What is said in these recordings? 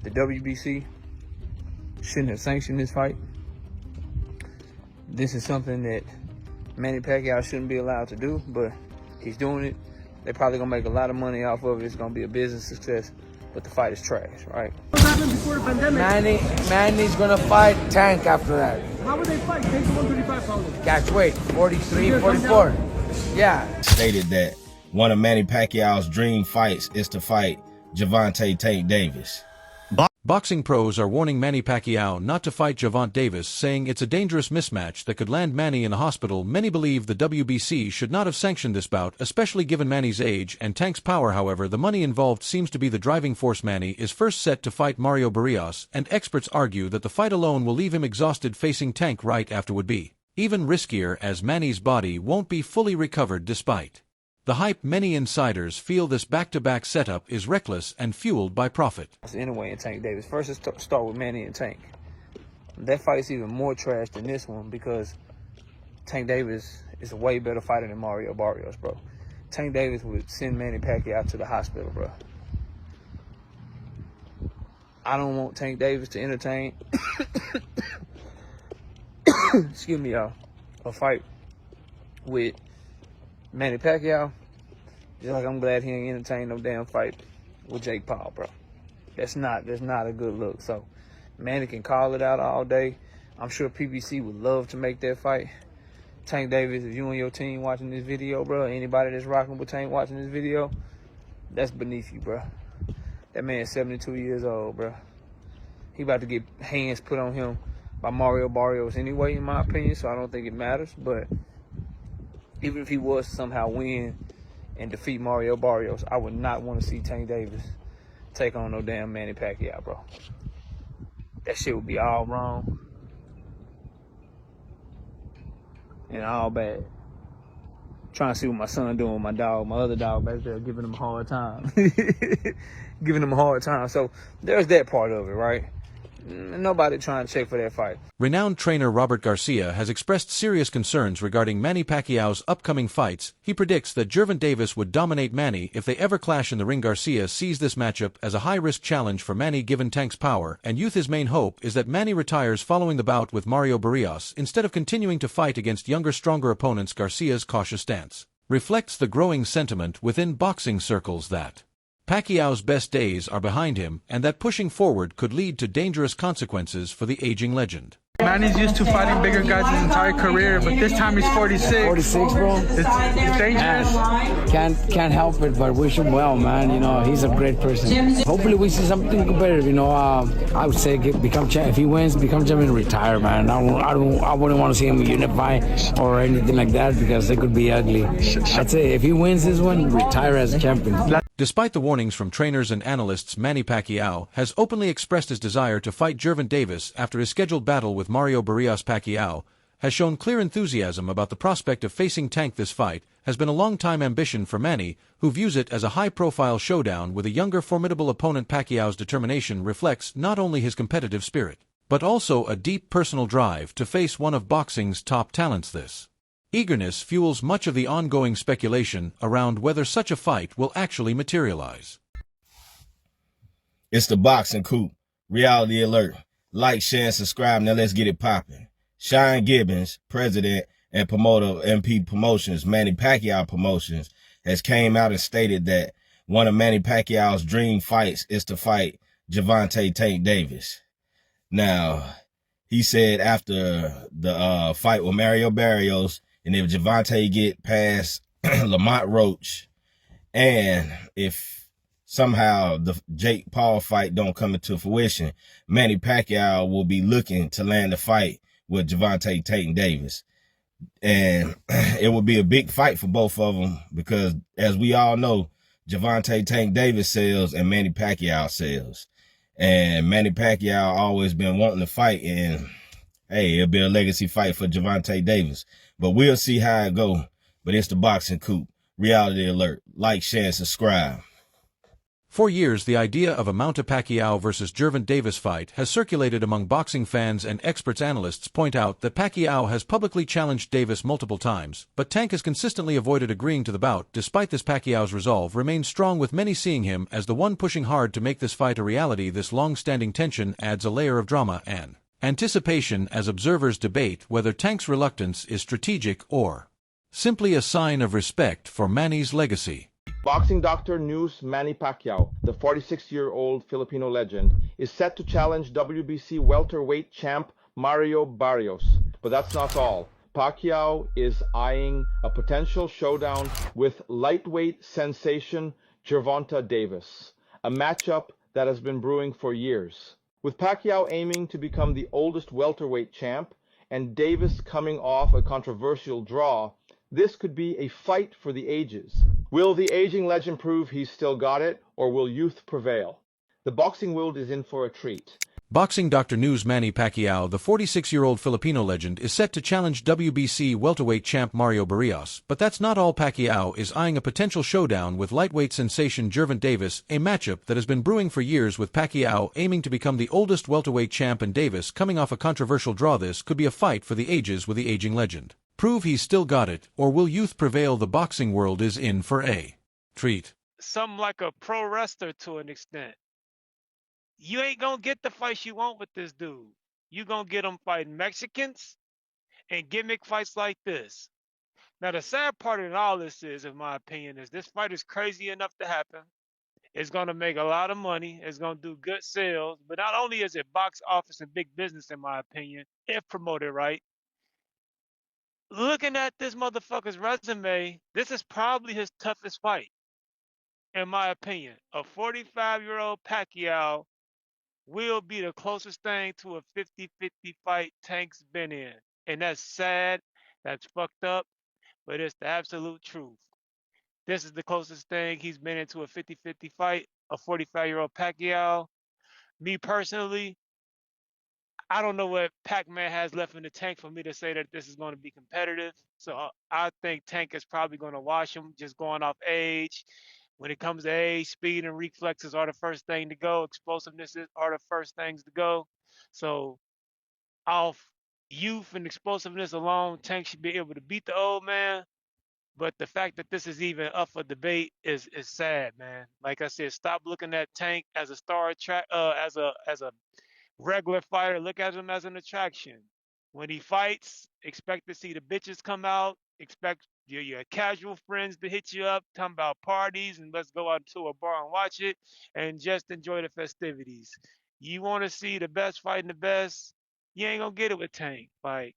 the WBC shouldn't have sanctioned this fight. This is something that Manny Pacquiao shouldn't be allowed to do, but he's doing it. They're probably gonna make a lot of money off of it. It's gonna be a business success, but the fight is trash, right? What happened before the pandemic? Manny's gonna fight Tank after that. How would they fight? Tank's 135 pounds. Catch weight, 43, 44. Yeah. Stated that one of Manny Pacquiao's dream fights is to fight Gervonta Tank Davis. Boxing pros are warning Manny Pacquiao not to fight Gervonta Davis, saying it's a dangerous mismatch that could land Manny in a hospital. Many believe the WBC should not have sanctioned this bout, especially given Manny's age and Tank's power. However, the money involved seems to be the driving force. Manny is first set to fight Mario Barrios, and experts argue that the fight alone will leave him exhausted. Facing Tank right after would be even riskier, as Manny's body won't be fully recovered despite the hype. Many insiders feel this back-to-back setup is reckless and fueled by profit. Anyway, and Tank Davis. First, let's start with Manny and Tank. That fight's even more trash than this one because Tank Davis is a way better fighter than Mario Barrios, bro. Tank Davis would send Manny Pacquiao to the hospital, bro. I don't want Tank Davis to entertain, excuse me, y'all, a fight with Manny Pacquiao, just like I'm glad he ain't entertained no damn fight with Jake Paul, bro. That's not a good look. So Manny can call it out all day. I'm sure PBC would love to make that fight. Tank Davis, if you and your team watching this video, bro, anybody that's rocking with Tank watching this video, that's beneath you, bro. That man's 72 years old, bro. He about to get hands put on him by Mario Barrios anyway, in my opinion, so I don't think it matters. But even if he was to somehow win and defeat Mario Barrios, I would not want to see Tank Davis take on no damn Manny Pacquiao, bro. That shit would be all wrong and all bad. Trying to see what my son doing with my dog, my other dog back there, giving him a hard time. Giving him a hard time. So there's that part of it, right? Nobody trying to check for that fight. Renowned trainer Robert Garcia has expressed serious concerns regarding Manny Pacquiao's upcoming fights. He predicts that Gervonta Davis would dominate Manny if they ever clash in the ring. Garcia sees this matchup as a high-risk challenge for Manny given Tank's power and youth. His main hope is that Manny retires following the bout with Mario Barrios instead of continuing to fight against younger, stronger opponents. Garcia's cautious stance reflects the growing sentiment within boxing circles that Pacquiao's best days are behind him, and that pushing forward could lead to dangerous consequences for the aging legend. Manny's used to fighting bigger guys his entire career, but this time he's 46. 46, bro. It's dangerous. Can't help it, but wish him well, man. You know, he's a great person. Hopefully we see something competitive. You know, I would say become champ. If he wins, become champion and retire, man. I wouldn't want to see him unify or anything like that because it could be ugly. I'd say if he wins this one, retire as a champion. Despite the warnings from trainers and analysts, Manny Pacquiao has openly expressed his desire to fight Gervonta Davis after his scheduled battle with Mario Barrios. Pacquiao has shown clear enthusiasm about the prospect of facing Tank. This fight has been a long-time ambition for Manny, who views it as a high-profile showdown with a younger, formidable opponent. Pacquiao's determination reflects not only his competitive spirit, but also a deep personal drive to face one of boxing's top talents. This eagerness fuels much of the ongoing speculation around whether such a fight will actually materialize. It's the Boxing Coop. Reality alert. Like, share, and subscribe. Now let's get it popping. Sean Gibbons, president and promoter of MP Promotions, Manny Pacquiao Promotions, has came out and stated that one of Manny Pacquiao's dream fights is to fight Gervonta Tank Davis. Now, he said after the fight with Mario Barrios, and if Gervonta get past Lamont Roach, and if somehow the Jake Paul fight don't come into fruition, Manny Pacquiao will be looking to land the fight with Gervonta Tank Davis. And it will be a big fight for both of them because, as we all know, Gervonta Tank Davis sells and Manny Pacquiao sells. And Manny Pacquiao always been wanting to fight, and hey, it'll be a legacy fight for Gervonta Davis. But we'll see how it go. But it's the Boxing Coop. Reality alert. Like, share, and subscribe. For years, the idea of a Manny Pacquiao versus Gervonta Davis fight has circulated among boxing fans, and experts analysts point out that Pacquiao has publicly challenged Davis multiple times, but Tank has consistently avoided agreeing to the bout. Despite this, Pacquiao's resolve remains strong, with many seeing him as the one pushing hard to make this fight a reality. This long-standing tension adds a layer of drama and anticipation as observers debate whether Tank's reluctance is strategic or simply a sign of respect for Manny's legacy. Boxing doctor news: Manny Pacquiao, the 46-year-old Filipino legend, is set to challenge WBC welterweight champ Mario Barrios. But that's not all. Pacquiao is eyeing a potential showdown with lightweight sensation Gervonta Davis, a matchup that has been brewing for years. With Pacquiao aiming to become the oldest welterweight champ and Davis coming off a controversial draw, this could be a fight for the ages. Will the aging legend prove he's still got it, or will youth prevail? The boxing world is in for a treat. Boxing Doctor News: Manny Pacquiao, the 46-year-old Filipino legend, is set to challenge WBC welterweight champ Mario Barrios. But that's not all. Pacquiao is eyeing a potential showdown with lightweight sensation Gervonta Davis, a matchup that has been brewing for years, with Pacquiao aiming to become the oldest welterweight champ and Davis coming off a controversial draw. This could be a fight for the ages, with the aging legend prove he's still got it, or will youth prevail? The boxing world is in for a treat. Something like a pro wrestler to an extent. You ain't gonna get the fights you want with this dude. You gonna get him fighting Mexicans and gimmick fights like this. Now, the sad part in all this is, in my opinion, is this fight is crazy enough to happen. It's gonna make a lot of money. It's gonna do good sales. But not only is it box office and big business, in my opinion, if promoted right, looking at this motherfucker's resume, this is probably his toughest fight, in my opinion. A 45-year-old Pacquiao will be the closest thing to a 50-50 fight Tank's been in. And that's sad, that's fucked up, but it's the absolute truth. This is the closest thing he's been into a 50-50 fight, a 45-year-old Pacquiao. Me personally, I don't know what Pac-Man has left in the tank for me to say that this is going to be competitive. So I think Tank is probably going to wash him, just going off age. When it comes to age, speed and reflexes are the first thing to go. Explosiveness are the first things to go. So off youth and explosiveness alone, Tank should be able to beat the old man. But the fact that this is even up for debate is sad, man. Like I said, stop looking at Tank as a star as a regular fighter. Look at him as an attraction. When he fights, expect to see the bitches come out. Expect your casual friends to hit you up, talking about parties and let's go out to a bar and watch it, and just enjoy the festivities. You want to see the best fighting the best, you ain't gonna get it with Tank. Like,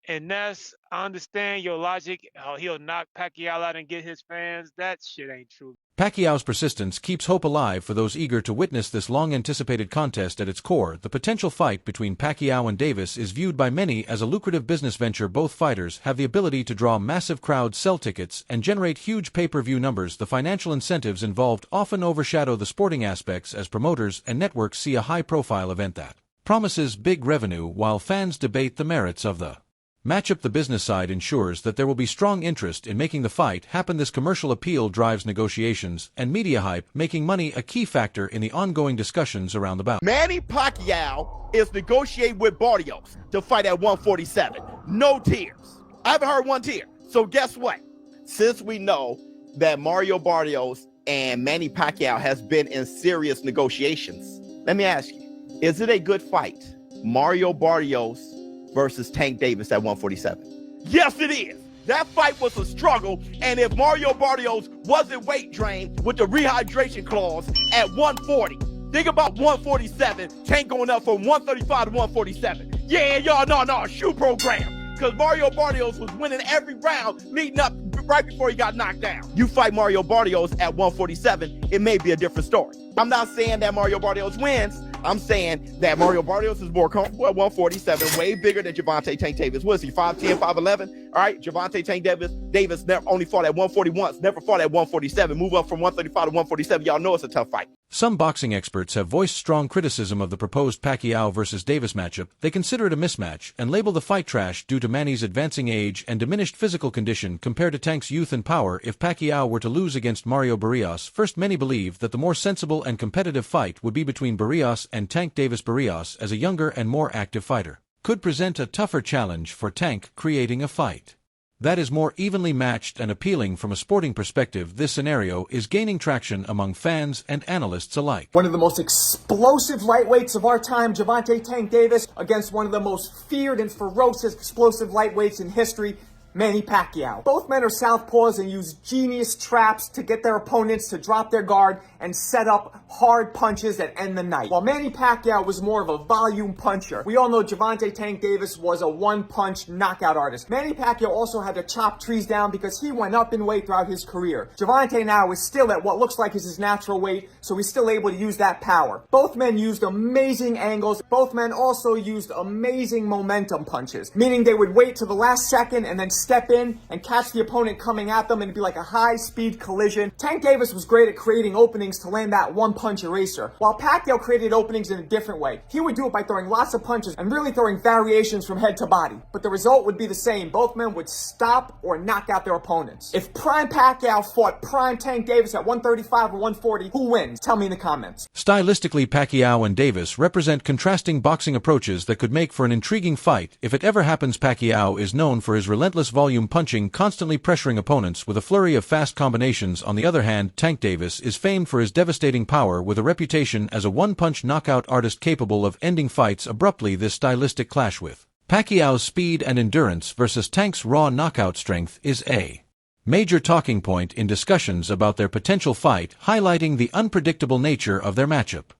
and that's, I understand your logic. Oh, he'll knock Pacquiao out and get his fans. That shit ain't true. Pacquiao's persistence keeps hope alive for those eager to witness this long-anticipated contest. At its core, the potential fight between Pacquiao and Davis is viewed by many as a lucrative business venture. Both fighters have the ability to draw massive crowds, sell tickets, and generate huge pay-per-view numbers. The financial incentives involved often overshadow the sporting aspects, as promoters and networks see a high-profile event that promises big revenue while fans debate the merits of the matchup. The business side ensures that there will be strong interest in making the fight happen. This commercial appeal drives negotiations and media hype, making money a key factor in the ongoing discussions around the bout. Manny Pacquiao is negotiating with Barrios to fight at 147. No tears. I haven't heard one tear. So guess what? Since we know that Mario Barrios and Manny Pacquiao has been in serious negotiations, let me ask you, is it a good fight? Mario Barrios versus Tank Davis at 147. Yes, it is. That fight was a struggle, and if Mario Barrios wasn't weight drained with the rehydration clause at 140, think about 147, Tank going up from 135 to 147. Yeah, y'all, no, shoe program, because Mario Barrios was winning every round leading up right before he got knocked down. You fight Mario Barrios at 147, it may be a different story. I'm not saying that Mario Barrios wins. I'm saying that Mario Barrios is more comfortable at 147, way bigger than Gervonta Tank Davis. What is he, 5'10", 5'11"? All right, Gervonta Tank Davis never only fought at 140 once, never fought at 147. Move up from 135 to 147. Y'all know it's a tough fight. Some boxing experts have voiced strong criticism of the proposed Pacquiao versus Davis matchup. They consider it a mismatch and label the fight trash due to Manny's advancing age and diminished physical condition compared to Tank's youth and power. If Pacquiao were to lose against Mario Barrios, first, many believe that the more sensible and competitive fight would be between Barrios and Tank. Davis. Barrios, as a younger and more active fighter, could present a tougher challenge for Tank, creating a fight that is more evenly matched and appealing from a sporting perspective. This scenario is gaining traction among fans and analysts alike. One of the most explosive lightweights of our time, Gervonta Tank Davis, against one of the most feared and ferocious explosive lightweights in history, Manny Pacquiao. Both men are southpaws and use genius traps to get their opponents to drop their guard and set up hard punches that end the night. While Manny Pacquiao was more of a volume puncher, we all know Gervonta Tank Davis was a one-punch knockout artist. Manny Pacquiao also had to chop trees down because he went up in weight throughout his career. Gervonta now is still at what looks like is his natural weight, so he's still able to use that power. Both men used amazing angles. Both men also used amazing momentum punches, meaning they would wait to the last second and then step in and catch the opponent coming at them, and it'd be like a high-speed collision. Tank Davis was great at creating openings to land that one-punch eraser, while Pacquiao created openings in a different way. He would do it by throwing lots of punches and really throwing variations from head to body, but the result would be the same. Both men would stop or knock out their opponents. If prime Pacquiao fought prime Tank Davis at 135 or 140, who wins? Tell me in the comments. Stylistically, Pacquiao and Davis represent contrasting boxing approaches that could make for an intriguing fight. If it ever happens, Pacquiao is known for his relentless volume punching, constantly pressuring opponents with a flurry of fast combinations. On the other hand, Tank Davis is famed for his devastating power, with a reputation as a one-punch knockout artist capable of ending fights abruptly. This stylistic clash with Pacquiao's speed and endurance versus Tank's raw knockout strength is a major talking point in discussions about their potential fight, highlighting the unpredictable nature of their matchup.